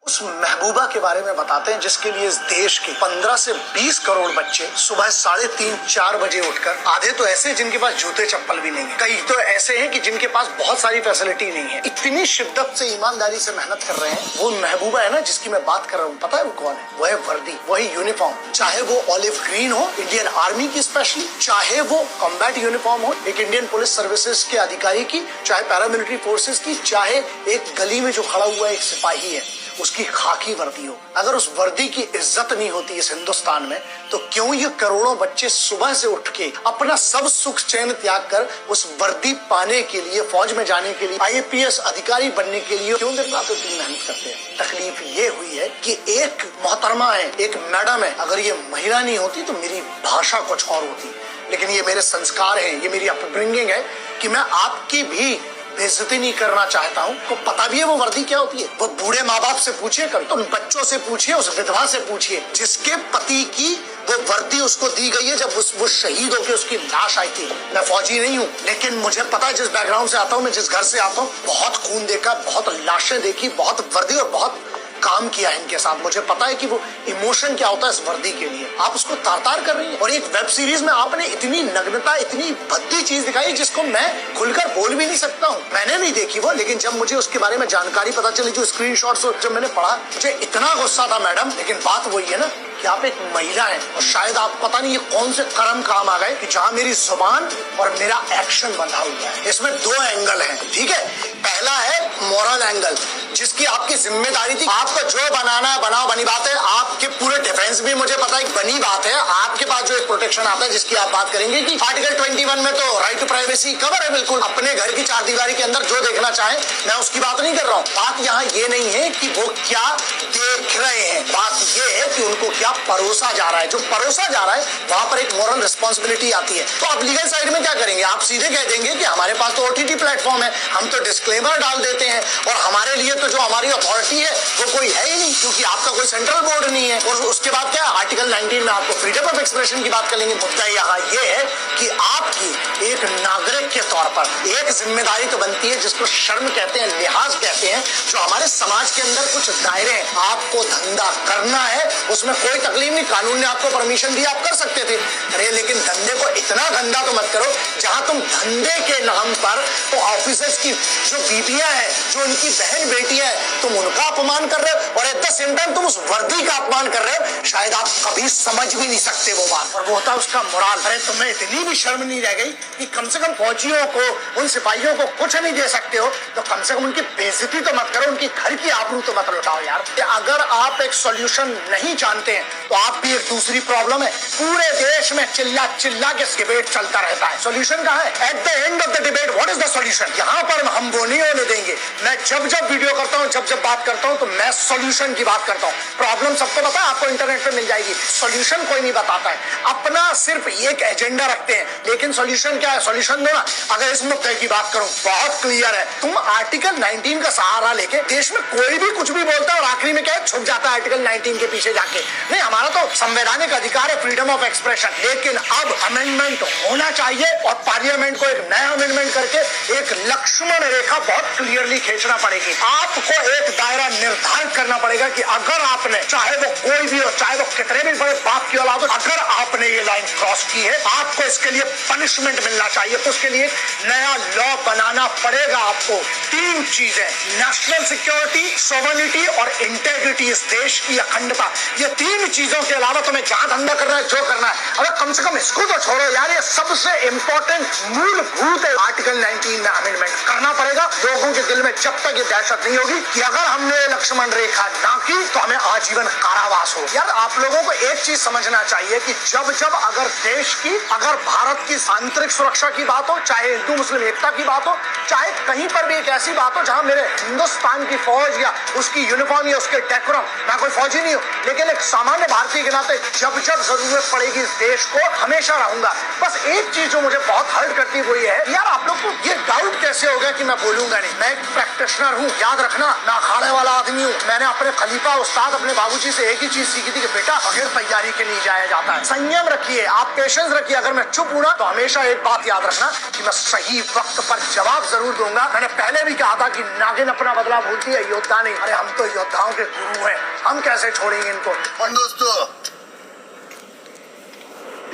उस महबूबा के बारे में बताते हैं जिसके लिए इस देश के 15 से 20 करोड़ बच्चे सुबह 3:30-4 बजे उठकर, आधे तो ऐसे जिनके पास जूते चप्पल भी नहीं है, कई तो ऐसे हैं कि जिनके पास बहुत सारी फैसिलिटी नहीं है, इतनी शिद्दत से ईमानदारी से मेहनत कर रहे हैं। वो महबूबा है ना जिसकी मैं बात कर रहा हूँ, पता है वो कौन है? वो है वर्दी, वही यूनिफॉर्म, चाहे वो ऑलिव ग्रीन हो इंडियन आर्मी की स्पेशली, चाहे वो कॉम्बैट यूनिफॉर्म हो एक इंडियन पुलिस सर्विसेज के अधिकारी की, चाहे पैरामिलिट्री फोर्सेज की, चाहे एक गली में जो खड़ा हुआ एक सिपाही है उसकी खाकी वर्दी हो। अगर उस वर्दी की इज्जत नहीं होती इस हिंदुस्तान में, तो क्यों ये करोड़ों बच्चे सुबह से उठ के अपना सब सुख चैन त्याग कर उस वर्दी पाने के लिए, फौज में जाने के लिए, IAPS अधिकारी बनने के लिए क्यों दिन रात इतनी मेहनत करते हैं? तकलीफ ये हुई है कि एक मोहतरमा है, एक मैडम है, अगर ये महिला नहीं होती तो मेरी भाषा कुछ और होती, लेकिन ये मेरे संस्कार है, ये मेरी अपब्रिंगिंग है कि मैं आपकी भी बेइज्जती नहीं करना चाहता हूँ। को पता भी है वो वर्दी क्या होती है? वो बूढ़े माँ बाप से पूछिए, कभी तो बच्चों से पूछिए, उस विधवा से पूछिए जिसके पति की वो वर्दी उसको दी गई है जब वो शहीद होकर उसकी लाश आई थी। मैं फौजी नहीं हूँ, लेकिन मुझे पता है जिस बैकग्राउंड से आता हूँ, मैं जिस घर से आता हूँ, बहुत खून देखा, बहुत लाशें देखी, बहुत वर्दी और बहुत काम किया है इनके साथ। मुझे पता है कि वो इमोशन क्या होता है इस वर्दी के लिए। आप उसको तार-तार कर रही हैं और एक वेब सीरीज में आपने इतनी नग्नता, इतनी भद्दी चीज दिखाई जिसको मैं खुलकर बोल भी नहीं सकता हूँ। मैंने नहीं देखी वो, लेकिन जब मुझे उसके बारे में जानकारी पता चली, जो स्क्रीनशॉट्स जब मैंने पढ़ा, मुझे इतना गुस्सा था मैडम। लेकिन बात वही है ना कि आप एक महिला हैं और शायद आप पता नहीं ये कौन से कर्म काम आ गए कि जहाँ मेरी जुबान और मेरा एक्शन बंधा हुआ है। इसमें दो एंगल हैं, ठीक है? पहला है मॉरल एंगल, जिसकी आपकी जिम्मेदारी थी, आपको जो बनाना है बनाओ, बनी बात है। आपके पूरे डिफेंस भी मुझे पता है बनी बात है। आपके पास जो एक प्रोटेक्शन आता है जिसकी आप बात करेंगे कि आर्टिकल 21 में तो राइट टू प्राइवेसी कवर है, बिल्कुल अपने घर की चार दीवारी के अंदर जो देखना चाहे, मैं उसकी बात नहीं कर रहा हूँ। बात यहाँ ये नहीं है कि वो क्या देख रहे हैं, बात ये है कि उनको क्या परोसा जा रहा है। जो परोसा जा रहा है वहां पर एक मॉरल रिस्पॉन्सिबिलिटी आती है। तो आप लीगल साइड में क्या करेंगे? आप सीधे कह देंगे कि हमारे पास तो OTT प्लेटफॉर्म है, हम तो डिस्क्लेमर डाल देते हैं और हमारे लिए तो जो हमारी अथॉरिटी है वो कोई है ही नहीं, क्योंकि आपका कोई सेंट्रल बोर्ड नहीं है। और उसके बाद क्या, आर्टिकल 19 में आपको फ्रीडम ऑफ एक्सप्रेशन की बात करेंगे। मुद्दा यहाँ ये है कि आपकी एक नागरिक के तौर पर एक जिम्मेदारी तो बनती है, जिसको शर्म कहते हैं, लिहाज कहते हैं, जो हमारे समाज के अंदर कुछ दायरे हैं। आपको धंधा करना है, उसमें कोई तकलीफ नहीं, कानून ने आपको परमिशन दी, आप कर सकते थे। अरे लेकिन धंधे को इतना गंदा तो मत करो जहां तुम धंधे के नाम पर तो ऑफिसर्स की जो बीबियां हैं, जो उनकी बहन बेटियां हैं, तुम उनका अपमान कर रहे हो और एट द सेम टाइम तुम उस वर्दी का अपमान कर रहे हो। शायद आप कभी समझ भी नहीं सकते वो बात, और वो होता है उसका मोराल। अरे तुम्हें इतनी भी शर्म नहीं रह गई कि कम से कम फौजियों को, उन सिपाहियों को कुछ नहीं दे सकते हो, तो कम से कम उनकी बेइज्जती तो मत करो, उनकी घर की आबरू तो मत लुटाओ यार। अगर आप एक सॉल्यूशन नहीं जानते हैं तो आप भी एक दूसरी प्रॉब्लम है। पूरे देश में चिल्ला चिल्ला के डिबेट चलता रहता है, सॉल्यूशन कहाँ है? At the end of the debate what is the solution? यहाँ पर हम वो नहीं होने देंगे। मैं जब जब वीडियो करता हूँ, जब जब बात करता हूँ, तो मैं सॉल्यूशन की बात करता हूँ। प्रॉब्लम सबको पता है, आपको इंटरनेट पे मिल जाएगी। सॉल्यूशन कोई नहीं बताता है, अपना सिर्फ एक एजेंडा रखते हैं। लेकिन सॉल्यूशन क्या है? सॉल्यूशन दो ना। अगर इस मुद्दे की बात करूं, बहुत क्लियर है। तुम आर्टिकल 19 का सहारा लेके देश में कोई भी कुछ भी बोलता है और आखिरी में क्या है, छुप जाता है आर्टिकल 19 के पीछे जाके। नहीं, हमारा तो संवैधानिक अधिकार है, फ्रीडम ऑफ एक्सप्रेशन। लेकिन अब अमेंडमेंट होना चाहिए और पार्लियामेंट को एक नया अमेंडमेंट करके एक लक्ष्मण रेखा बहुत क्लियरली खींचना पड़ेगी। आपको एक दायरा निर्धारित करना पड़ेगा कि अगर आपने, चाहे वो कोई भी हो, चाहे वो कितने भी बड़े बाप की औलाद हो, अगर आपने ये लाइन क्रॉस की है, आपको इसके लिए पनिशमेंट मिलना चाहिए। तो उसके लिए नया लॉ बनाना पड़ेगा आपको। तीन चीजें, नेशनल सिक्योरिटी, सोवरेनिटी और इंटेग्रिटी, इस देश की अखंडता, ये तीन चीजों के अलावा तुम्हें जहां धंधा करना है, जो करना है, अगर कम से कम इसको तो छोड़ो यार। ये सबसे इंपॉर्टेंट मूलभूत है, आर्टिकल 19 में अमेंडमेंट करना पड़ेगा। लोगों के दिल में जब तक ये दहशत नहीं होगी कि अगर हमने लक्ष्मण रेखा ना की तो हमें आजीवन कारावास हो। यार आप लोगों को एक चीज समझना चाहिए कि जब जब अगर देश की, अगर भारत की आंतरिक सुरक्षा की बात हो, चाहे हिंदू मुस्लिम एकता की बात हो, चाहे कहीं पर भी एक ऐसी बात हो जहां मेरे हिंदुस्तान की फौज या उसकी यूनिफॉर्म या उसके डेकोरम, मैं कोई फौजी नहीं हूँ, लेकिन एक सामान्य भारतीय के नाते जब जब जरूरत पड़ेगी इस देश को हमेशा रहूंगा। बस एक चीज जो मुझे बहुत हर्ट करती हुई है, यार आप लोग को ये डाउट कैसे हो गया कि मैं बोलूंगा नहीं? मैं एक प्रैक्टिशनर हूँ, याद रखना, मैं अखाड़े वाला आदमी हूँ। मैंने अपने खलीफा उस्ताद अपने बाबूजी से एक ही चीज सीखी थी कि बेटा बगैर तैयारी के नहीं जाया जाता है। संयम रखिए, आप पेशेंस रखिए। अगर मैं चुप हूं ना तो हमेशा एक बात याद रखना कि मैं सही वक्त पर जवाब जरूर दूंगा। मैंने पहले भी कहा था कि नागिन अपना बदला भूलती है, योद्धा नहीं। अरे हम तो योद्धाओं के गुरु हैं, हम कैसे छोड़ेंगे इनको। और दोस्तों,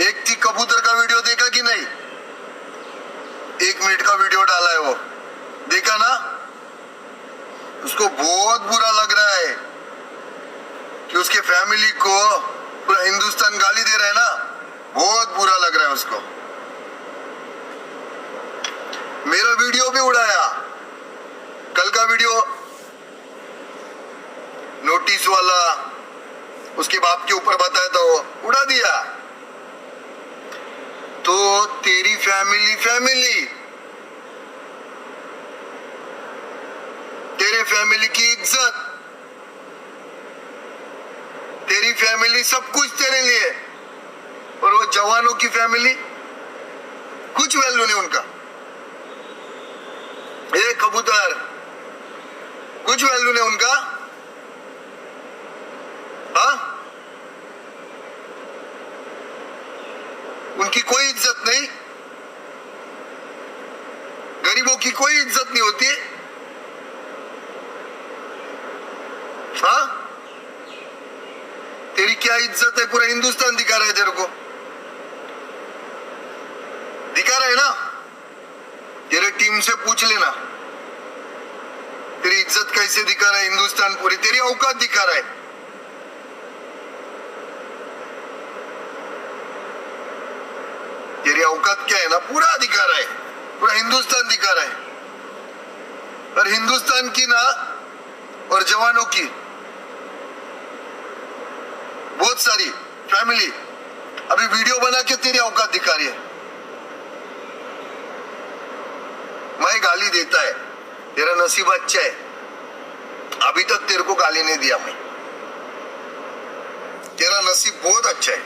एक थी कबूतर का वीडियो देखा कि नहीं? 1 मिनट का वीडियो डाला है वो, देखा ना? उसको बहुत बुरा लग रहा है कि उसके फैमिली को पूरा हिंदुस्तान गाली दे रहा है ना, बहुत बुरा लग रहा है उसको। मेरा वीडियो भी उड़ाया, कल का वीडियो नोटिस वाला उसके बाप के ऊपर बताया तो उड़ा दिया। तो तेरी फैमिली तेरे फैमिली की इज्जत, तेरी फैमिली सब कुछ तेरे लिए, और वो जवानों की फैमिली कुछ वैल्यू नहीं उनका। ये कबूतर कुछ वैल्यू नहीं उनका। हाँ, उनकी कोई इज्जत नहीं, गरीबों की कोई इज्जत नहीं होती। हाँ, तेरी क्या इज्जत है? पूरा हिंदुस्तान दिखा रहा है तेरे को, दिखा रहा है ना? तेरे टीम से पूछ लेना तेरी इज्जत कैसे दिखा रहा है हिंदुस्तान, पूरी तेरी औकात दिखा रहा है। तेरी औकात क्या है ना, पूरा दिखा रहा है, पूरा हिंदुस्तान दिखा रहा है। और हिंदुस्तान की ना और जवानों की बहुत सारी फैमिली अभी वीडियो बना के तेरी औकात दिखा रही है। मैं गाली देता है, तेरा नसीब अच्छा है, अभी तक तेरे को गाली नहीं दिया मैं। तेरा नसीब बहुत अच्छा है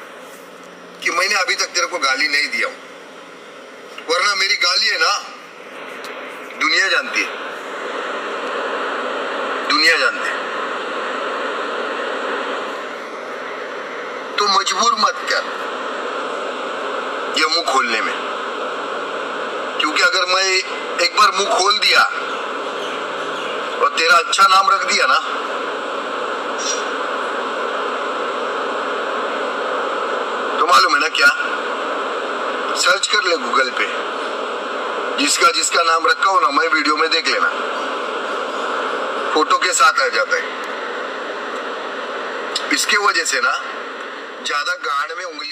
कि मैंने अभी तक तेरे को गाली नहीं दिया हूं, वरना मेरी गाली है ना दुनिया जानती है, दुनिया जानती है। तो मजबूर मत कर ये मुंह खोलने में, क्योंकि अगर मैं एक बार मुंह खोल दिया और तेरा अच्छा नाम रख दिया ना, तो मालूम है ना क्या? सर्च कर ले गूगल पे, जिसका जिसका नाम रखा हो ना, मैं वीडियो में देख लेना, फोटो के साथ आ जाता है। इसके वजह से ना ज्यादा गाड़ में उंगली